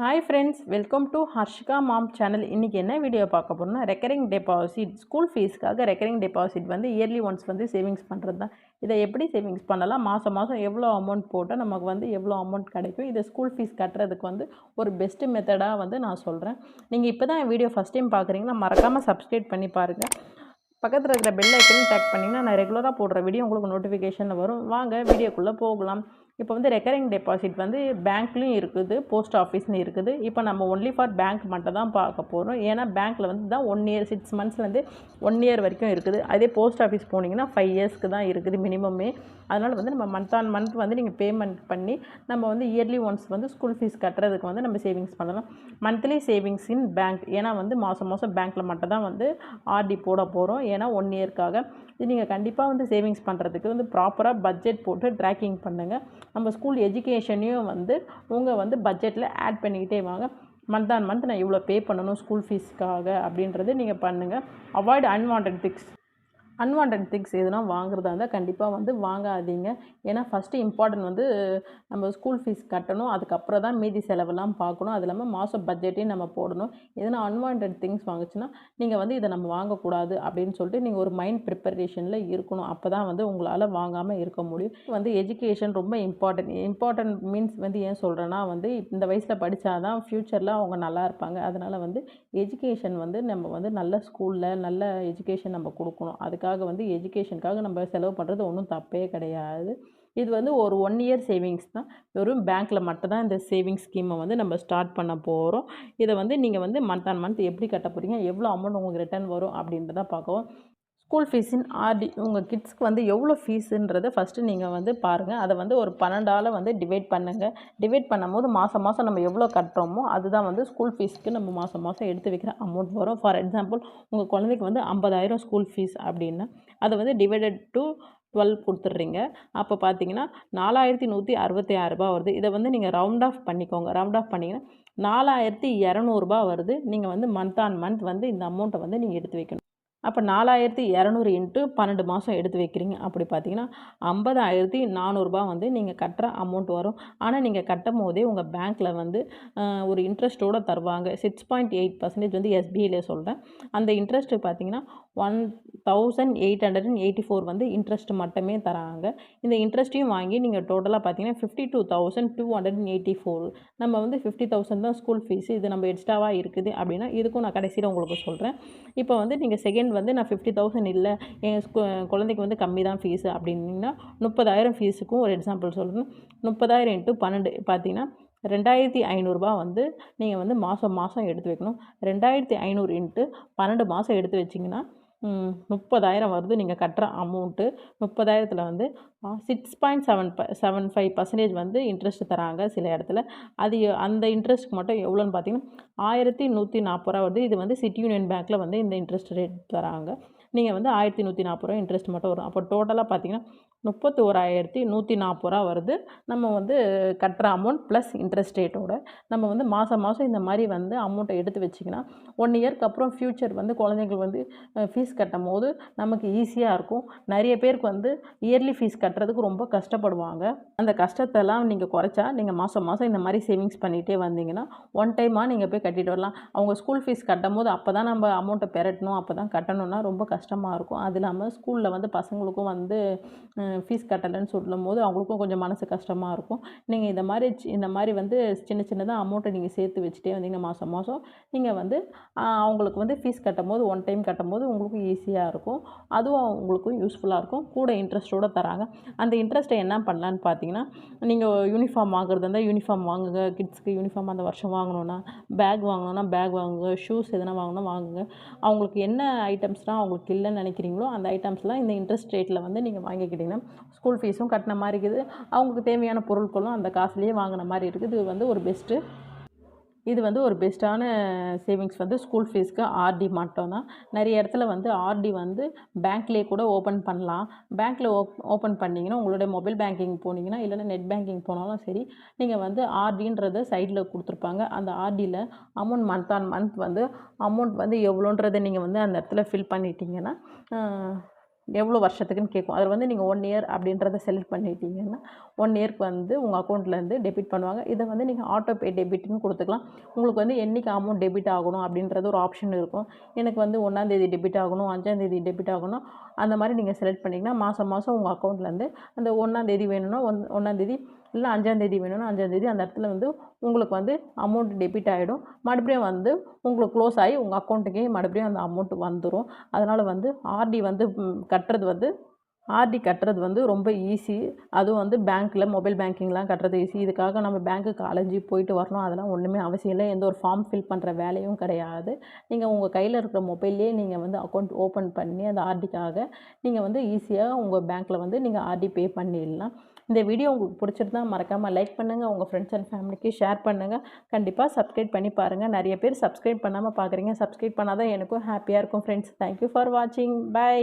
Hi friends, welcome to Harshika mom channel. இன்றைக்கி என்ன video பார்க்க போகிறோம்னா, ரெக்கரிங் டெபாசிட் ஸ்கூல் ஃபீஸ்க்காக ரெக்கரிங் டெபாசிட் வந்து இயர்லி ஒன்ஸ் வந்து சேவிங்ஸ் பண்ணுறது தான். இதை எப்படி சேவிங்ஸ் பண்ணலாம், மாதம் மாதம் எவ்வளோ அமௌண்ட் போட்டால் நமக்கு வந்து எவ்வளோ அமௌண்ட் கிடைக்கும், இதை ஸ்கூல் ஃபீஸ் கட்டுறதுக்கு வந்து ஒரு பெஸ்ட்டு மெத்தடாக வந்து நான் சொல்கிறேன். நீங்கள் இப்போ தான் வீடியோ ஃபஸ்ட் டைம் பார்க்குறீங்கன்னா மறக்காமல் சப்ஸ்கிரைப் பண்ணி பாருங்கள். பக்கத்தில் இருக்கிற பெல் ஐக்கனையும் டேக் பண்ணிங்கன்னா நான் ரெகுலராக போடுற வீடியோ உங்களுக்கு நோட்டிஃபிகேஷனில் வரும். வாங்க வீடியோக்குள்ளே போகலாம். இப்போ வந்து ரெக்கரிங் டெபாசிட் வந்து பேங்க்லேயும் இருக்குது, போஸ்ட் ஆஃபீஸ்னு இருக்குது. இப்போ நம்ம ஒன்லி ஃபார் பேங்க் மட்டும் தான் பார்க்க போகிறோம். ஏன்னா பேங்க்கில் வந்து தான் 1 இயர் 6 மந்த்ஸ்லேருந்து 1 இயர் வரைக்கும் இருக்குது. அதே போஸ்ட் ஆஃபீஸ் போனீங்கன்னா 5 இயர்ஸ்க்கு தான் இருக்குது மினிமமே. அதனால் வந்து நம்ம மந்த் ஆன் மந்த் வந்து நீங்கள் பேமெண்ட் பண்ணி நம்ம வந்து இயர்லி ஒன்ஸ் வந்து ஸ்கூல் ஃபீஸ் கட்டுறதுக்கு வந்து நம்ம சேவிங்ஸ் பண்ணலாம். மந்த்லி சேவிங்ஸ் இன் பேங்க், ஏன்னா வந்து மாதம் மாதம் பேங்க்கில் மட்டும் தான் வந்து ஆர்டி போட போகிறோம். ஏன்னா 1 இயர்க்காக இது நீங்கள் கண்டிப்பாக வந்து சேவிங்ஸ் பண்ணுறதுக்கு வந்து ப்ராப்பராக பட்ஜெட் போட்டு ட்ராக்கிங் பண்ணுங்கள். நம்ம ஸ்கூல் எஜுகேஷனையும் வந்து உங்கள் வந்து பட்ஜெட்டில் ஆட் பண்ணிக்கிட்டே வாங்க. மந்த் ஆன் மந்த் நான் இவ்வளோ பே பண்ணணும் ஸ்கூல் ஃபீஸ்க்காக அப்படின்றது நீங்கள் பண்ணுங்கள். அவாய்ட் அன்வான்ட் திங்ஸ் எதுனா வாங்குறதா இருந்தால் கண்டிப்பாக வந்து வாங்காதீங்க. ஏன்னா ஃபஸ்ட்டு இம்பார்ட்டன்ட் வந்து நம்ம ஸ்கூல் ஃபீஸ் கட்டணும், அதுக்கப்புறம் தான் மீதி செலவெல்லாம் பார்க்கணும். அது இல்லாமல் மாதம் பட்ஜெட்டையும் நம்ம போடணும். எதுனா அன்வான்ட் திங்ஸ் வாங்குச்சுன்னா நீங்கள் வந்து இதை நம்ம வாங்கக்கூடாது அப்படின்னு சொல்லிட்டு நீங்கள் ஒரு மைண்ட் ப்ரிப்பரேஷனில் இருக்கணும். அப்போ தான் வந்து உங்களால் வாங்காமல் இருக்க முடியும். வந்து எஜுகேஷன் ரொம்ப இம்பார்ட்டன்ட் மீன்ஸ் வந்து ஏன் சொல்கிறேன்னா வந்து இந்த வயசில் படித்தா தான் ஃப்யூச்சரில் அவங்க நல்லா இருப்பாங்க. அதனால் வந்து எஜுகேஷன் வந்து நம்ம வந்து நல்ல ஸ்கூலில் நல்ல எஜுகேஷன் நம்ம கொடுக்கணும். அதுக்காக வந்து எஜுகேஷனுக்காக நம்ம செலவு பண்ணுறது ஒன்றும் தப்பே கிடையாது. இது வந்து ஒரு 1 இயர் சேவிங்ஸ் தான். வெறும் பேங்க்கில் மட்டும் தான் இந்த சேவிங்ஸ் ஸ்கீமை வந்து நம்ம ஸ்டார்ட் பண்ண போகிறோம். இதை வந்து நீங்கள் வந்து மந்த் ஆன் மந்த் எப்படி கட்ட போகிறீங்க, எவ்வளோ அமௌண்ட் உங்களுக்கு ரிட்டர்ன் வரும் அப்படின்றத பார்க்கவும். ஸ்கூல் ஃபீஸின் ஆர்டி உங்கள் கிட்ஸ்க்கு வந்து எவ்வளோ ஃபீஸுன்றதை ஃபஸ்ட்டு நீங்கள் வந்து பாருங்கள். அதை வந்து ஒரு 12ஆல் வந்து டிவைட் பண்ணுங்கள். டிவைட் பண்ணும்போது மாதம் மாதம் நம்ம எவ்வளோ கட்டுறோமோ அதுதான் வந்து ஸ்கூல் ஃபீஸ்க்கு நம்ம மாதம் மாதம் எடுத்து வைக்கிற அமௌண்ட் வரும். ஃபார் எக்ஸாம்பிள் உங்கள் குழந்தைக்கு வந்து 50,000 ஸ்கூல் ஃபீஸ் அப்படின்னா அதை வந்து டிவைடட் டு 12 கொடுத்துட்றீங்க. அப்போ பார்த்தீங்கன்னா 4,166 ரூபா வருது. இதை வந்து நீங்கள் ரவுண்ட் ஆஃப் பண்ணிக்கோங்க. ரவுண்ட் ஆஃப் பண்ணிங்கன்னா 4,200 ரூபா வருது. நீங்கள் வந்து மந்த் ஆன் மந்த் வந்து இந்த அமௌண்ட்டை வந்து நீங்கள் எடுத்து வைக்கணும். அப்போ 4,200 இன்ட்டு 12 மாதம் எடுத்து வைக்கிறீங்க. அப்படி பார்த்தீங்கன்னா 50,400 வந்து நீங்கள் கட்டுற அமௌண்ட் வரும். ஆனால் நீங்கள் கட்டும் போதே உங்கள் பேங்க்கில் வந்து ஒரு இன்ட்ரெஸ்ட்டோடு தருவாங்க. 6.8% வந்து எஸ்பிஐயில் சொல்கிறேன். அந்த இன்ட்ரெஸ்ட்டு பார்த்தீங்கன்னா 1,884 வந்து இன்ட்ரெஸ்ட் மட்டுமே தராங்க. இந்த இன்ட்ரெஸ்ட்டையும் வாங்கி நீங்கள் டோட்டலாக பார்த்தீங்கன்னா 52,284. நம்ம வந்து 50,000 தான் ஸ்கூல் ஃபீஸு. இது நம்ம எக்ஸ்ட்ராவாக இருக்குது அப்படின்னா இதுக்கும் நான் கடைசியில் உங்களுக்கு சொல்கிறேன். இப்போ வந்து நீங்கள் செகண்ட் வந்து நான் 50,000 இல்லை, என் குழந்தைக்கு வந்து கம்மி தான் ஃபீஸு அப்படின்னா 30,000 ஃபீஸுக்கும் ஒரு எக்ஸாம்பிள் சொல்கிறேன். 30,000 இன்ட்டு 12 பார்த்தீங்கன்னா 2,500 வந்து நீங்கள் வந்து மாதம் மாதம் எடுத்து வைக்கணும். 2,500 இன்ட்டு 12 மாதம் எடுத்து வச்சிங்கன்னா 30,000 வருது நீங்கள் கட்டுற அமௌண்ட்டு. 30,000த்தில் வந்து 6.75% வந்து இன்ட்ரெஸ்ட் தராங்க சில இடத்துல. அது அந்த இன்ட்ரெஸ்ட்டுக்கு மட்டும் எவ்வளோன்னு பார்த்தீங்கன்னா 1,140 ரூபா வருது. இது வந்து சிட்டி யூனியன் பேங்க்கில் வந்து இந்த இன்ட்ரெஸ்ட் ரேட் தராங்க. நீங்கள் வந்து 1,140 ரூபா இன்ட்ரெஸ்ட் மட்டும் வரும். அப்போ டோட்டலாக பார்த்தீங்கன்னா 31,140 ரூபா வருது. நம்ம வந்து கட்டுற அமௌண்ட் ப்ளஸ் இன்ட்ரெஸ்ட் ரேட்டோட நம்ம வந்து மாதம் மாதம் இந்த மாதிரி வந்து அமௌண்ட்டை எடுத்து வச்சிங்கன்னா 1 இயர்க்கு அப்புறம் ஃப்யூச்சர் வந்து குழந்தைங்களுக்கு வந்து ஃபீஸ் கட்டும் போது நமக்கு ஈஸியாக இருக்கும். நிறைய பேருக்கு வந்து இயர்லி ஃபீஸ் கட்டுறதுக்கு ரொம்ப கஷ்டப்படுவாங்க. அந்த கஷ்டத்தெல்லாம் நீங்கள் குறைச்சா நீங்கள் மாதம் மாதம் இந்த மாதிரி சேவிங்ஸ் பண்ணிகிட்டே வந்தீங்கன்னா ஒன் டைமாக நீங்கள் போய் கட்டிட்டு வரலாம். அவங்க ஸ்கூல் ஃபீஸ் கட்டும் போது அப்போ தான் நம்ம அமௌண்ட்டை பெரட்டணும், அப்போ தான் கட்டணும்னா ரொம்ப கஷ்டமாக இருக்கும். அது இல்லாமல் ஸ்கூலில் வந்து பசங்களுக்கும் வந்து ஃபீஸ் கட்டலைன்னு சொல்லும்போது அவங்களுக்கும் கொஞ்சம் மனசு கஷ்டமாக இருக்கும். நீங்கள் இந்த மாதிரி வந்து சின்ன சின்னதாக அமௌண்ட்டை நீங்கள் சேர்த்து வச்சுட்டே வந்தீங்கன்னா மாதம் மாதம் நீங்கள் வந்து அவங்களுக்கு வந்து ஃபீஸ் கட்டும்போது ஒன் டைம் கட்டும்போது உங்களுக்கும் ஈஸியாக இருக்கும். அதுவும் உங்களுக்கும் யூஸ்ஃபுல்லாக இருக்கும். கூட இன்ட்ரெஸ்ட்டோடு தராங்க. அந்த இன்ட்ரெஸ்ட்டை என்ன பண்ணலான்னு பார்த்தீங்கன்னா, நீங்கள் யூனிஃபார்ம் வாங்குறது இருந்தால் யூனிஃபார்ம் வாங்குங்க. கிட்ஸ்க்கு யூனிஃபார்ம் அந்த வருஷம் வாங்கணுன்னா பேக் வாங்கணுன்னா பேக் வாங்குங்க. ஷூஸ் எதனா வாங்கணுன்னா வாங்குங்க. அவங்களுக்கு என்ன ஐட்டம்ஸ்லாம் அவங்களுக்கு இல்லைன்னு நினைக்கிறீங்களோ அந்த ஐட்டம்ஸ்லாம் இந்த இன்ட்ரெஸ்ட் ரேட்டில் வந்து நீங்கள் வாங்கிக்கிட்டிங்கன்னா ஸ்கூல் ஃபீஸும் கட்டின மாதிரி இருக்குது. அவங்களுக்கு தேவையான பொருட்களும் அந்த காசுலேயே வாங்கின மாதிரி இருக்குது. இது வந்து ஒரு பெஸ்ட்டான சேவிங்ஸ் வந்து ஸ்கூல் ஃபீஸ்க்கு ஆர்டி மட்டும் தான். நிறைய இடத்துல வந்து ஆர்டி வந்து பேங்க்லேயே கூட ஓப்பன் பண்ணலாம். பேங்க்கில் ஓப்பன் பண்ணிங்கன்னா உங்களுடைய மொபைல் பேங்கிங் போனீங்கன்னா இல்லைன்னா நெட் பேங்கிங் போனாலும் சரி, நீங்கள் வந்து ஆர்டின்றதை சைடில் கொடுத்துருப்பாங்க. அந்த ஆர்டியில் அமௌண்ட் மந்த் ஆன் மந்த் வந்து அமௌண்ட் வந்து எவ்வளோன்றதை நீங்கள் வந்து அந்த இடத்துல ஃபில் பண்ணிட்டீங்கன்னா எவ்வளோ வருஷத்துக்குன்னு கேட்கும். அதில் வந்து நீங்கள் 1 இயர் அப்படின்றத செலக்ட் பண்ணிட்டீங்கன்னா 1 இயர்க்கு வந்து உங்கள் அக்கௌண்ட்லேருந்து டெபிட் பண்ணுவாங்க. இதை வந்து நீங்கள் ஆட்டோ பே டெபிட்னு கொடுத்துக்கலாம். உங்களுக்கு வந்து என்னைக்கு அமௌண்ட் டெபிட் ஆகணும் அப்படின்றது ஒரு ஆப்ஷன் இருக்கும். எனக்கு வந்து 1ஆந்தேதி டெபிட் ஆகணும், 5ஆந்தேதி டெபிட் ஆகணும், அந்த மாதிரி நீங்கள் செலக்ட் பண்ணிங்கன்னா மாதம் மாதம் உங்கள் அக்கௌண்ட்லேருந்து அந்த 1ஆந்தேதி வேணும்னா 1ஆந்தேதி, இல்லை 5ஆந்தேதி வேணும்னா 5ஆந்தேதி அந்த இடத்துல வந்து உங்களுக்கு வந்து அமௌண்ட் டெபிட் ஆகிடும். மறுபடியும் வந்து உங்களுக்கு க்ளோஸ் ஆகி உங்கள் அக்கௌண்ட்டுக்கே மறுபடியும் அந்த அமௌண்ட் வந்துடும். அதனால் வந்து ஆர்டி வந்து கட்டுறது வந்து ரொம்ப ஈஸி. அதுவும் வந்து பேங்க்கில் மொபைல் பேங்கிங்லாம் கட்டுறது ஈஸி. இதுக்காக நம்ம பேங்க்குக்கு அலைஞ்சி போயிட்டு வரணும் அதெல்லாம் ஒன்றுமே அவசியம் இல்லை. எந்த ஒரு ஃபார்ம் ஃபில் பண்ணுற வேலையும் கிடையாது. நீங்கள் உங்கள் கையில் இருக்கிற மொபைல்லேயே நீங்கள் வந்து அக்கௌண்ட் ஓப்பன் பண்ணி அந்த ஆர்டிக்காக நீங்கள் வந்து ஈஸியாக உங்கள் பேங்க்கில் வந்து நீங்கள் ஆர்டி பே பண்ணிடலாம். இந்த வீடியோ உங்களுக்கு பிடிச்சிருந்தா மறக்காமல் லைக் பண்ணுங்கள், உங்கள் ஃப்ரெண்ட்ஸ் அண்ட் ஃபேமிலிக்கு ஷேர் பண்ணுங்கள். கண்டிப்பாக சப்ஸ்கிரைப் பண்ணி பாருங்கள். நிறைய பேர் சப்ஸ்கிரைப் பண்ணாமல் பார்க்குறீங்க. சப்ஸ்கிரைப் பண்ணால் தான் எனக்கும் ஹாப்பியாக இருக்கும் ஃப்ரெண்ட்ஸ். தேங்க்யூ ஃபார் வாட்சிங். பை.